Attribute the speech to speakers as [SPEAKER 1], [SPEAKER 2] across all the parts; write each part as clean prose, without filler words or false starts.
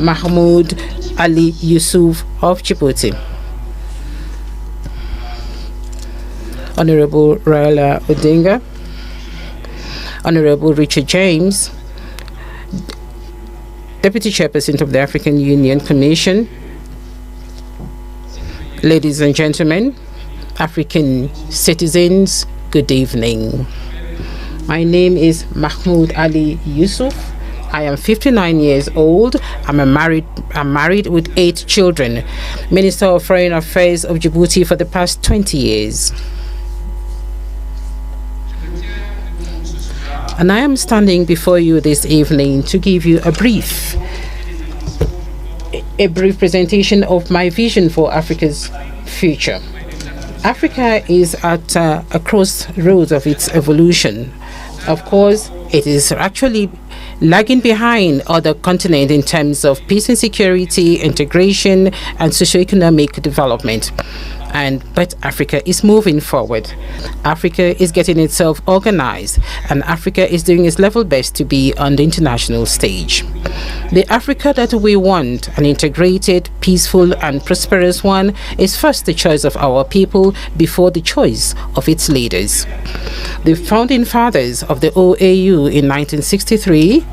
[SPEAKER 1] Mahmoud Ali Youssouf of Djibouti, Honorable Raila Odinga, Honorable Richard James, Deputy Chairperson of the African Union Commission, ladies and gentlemen, African citizens, good evening. My name is Mahmoud Ali Youssouf. I am 59 years old. I'm married with 8 children. Minister of Foreign Affairs of Djibouti for the past 20 years. And I am standing before you this evening to give you a brief presentation of my vision for Africa's future. Africa is at a crossroads of its evolution. Of course, it is actually lagging behind other continents in terms of peace and security, integration, and socioeconomic development. But Africa is moving forward. Africa is getting itself organized, and Africa is doing its level best to be on the international stage. The Africa that we want, an integrated, peaceful, and prosperous one, is first the choice of our people before the choice of its leaders. The founding fathers of the OAU in 1963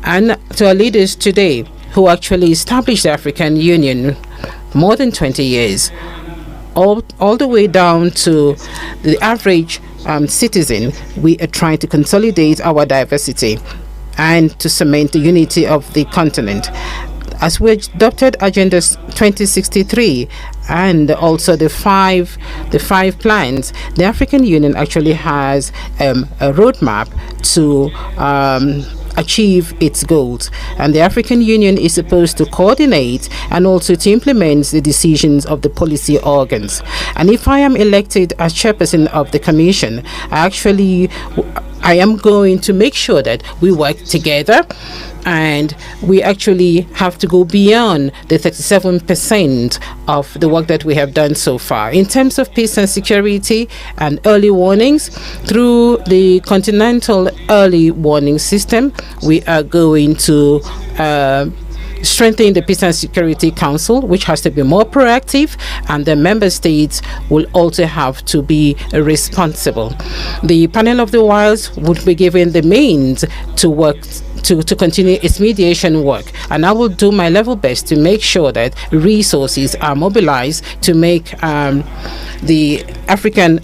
[SPEAKER 1] and to our leaders today who actually established the African Union more than 20 years, all the way down to the average citizen, we are trying to consolidate our diversity and to cement the unity of the continent. As we adopted Agenda 2063 and also the five plans, the African Union actually has a roadmap to achieve its goals, and the African Union is supposed to coordinate and also to implement the decisions of the policy organs. And if I am elected as chairperson of the commission, I am going to make sure that we work together, and we actually have to go beyond the 37% of the work that we have done so far. In terms of peace and security and early warnings, through the Continental Early Warning System, we are going to strengthen the Peace and Security Council, which has to be more proactive, and the member states will also have to be responsible. The panel of the wilds would be given the means to work to continue its mediation work, and I will do my level best to make sure that resources are mobilized to make the African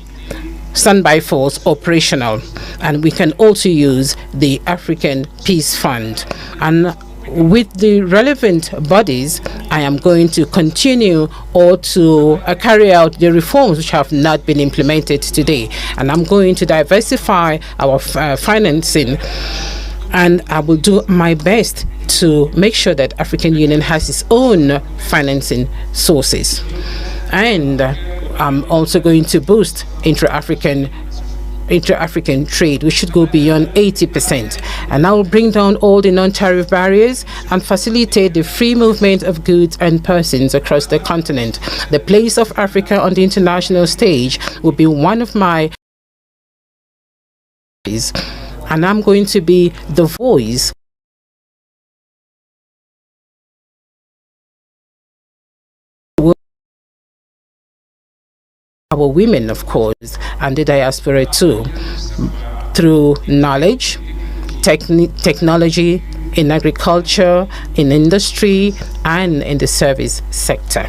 [SPEAKER 1] standby force operational, and we can also use the African Peace Fund. And with the relevant bodies, I am going to continue or to carry out the reforms which have not been implemented today, and I'm going to diversify our financing, and I will do my best to make sure that African Union has its own financing sources. And I'm also going to boost intra-African trade, which should go beyond 80%. And I will bring down all the non-tariff barriers and facilitate the free movement of goods and persons across the continent. The place of Africa on the international stage will be one of my, and I'm going to be the voice our women, of course, and the diaspora too, through knowledge, technology, in agriculture, in industry, and in the service sector.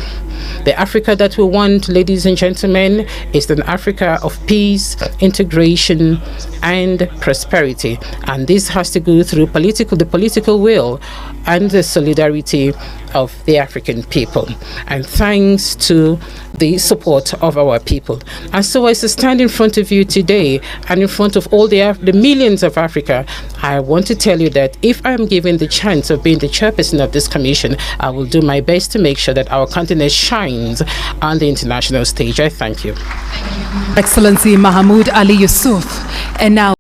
[SPEAKER 1] The Africa that we want, ladies and gentlemen, is an Africa of peace, integration, and prosperity. And this has to go through the political will and the solidarity of the African people. And thanks to the support of our people. And so as I stand in front of you today and in front of all the millions of Africa, I want to tell you that if I'm given the chance of being the chairperson of this commission, I will do my best to make sure that our continent shines on the international stage. I thank you.
[SPEAKER 2] Excellency Mahmoud Ali Youssouf. And now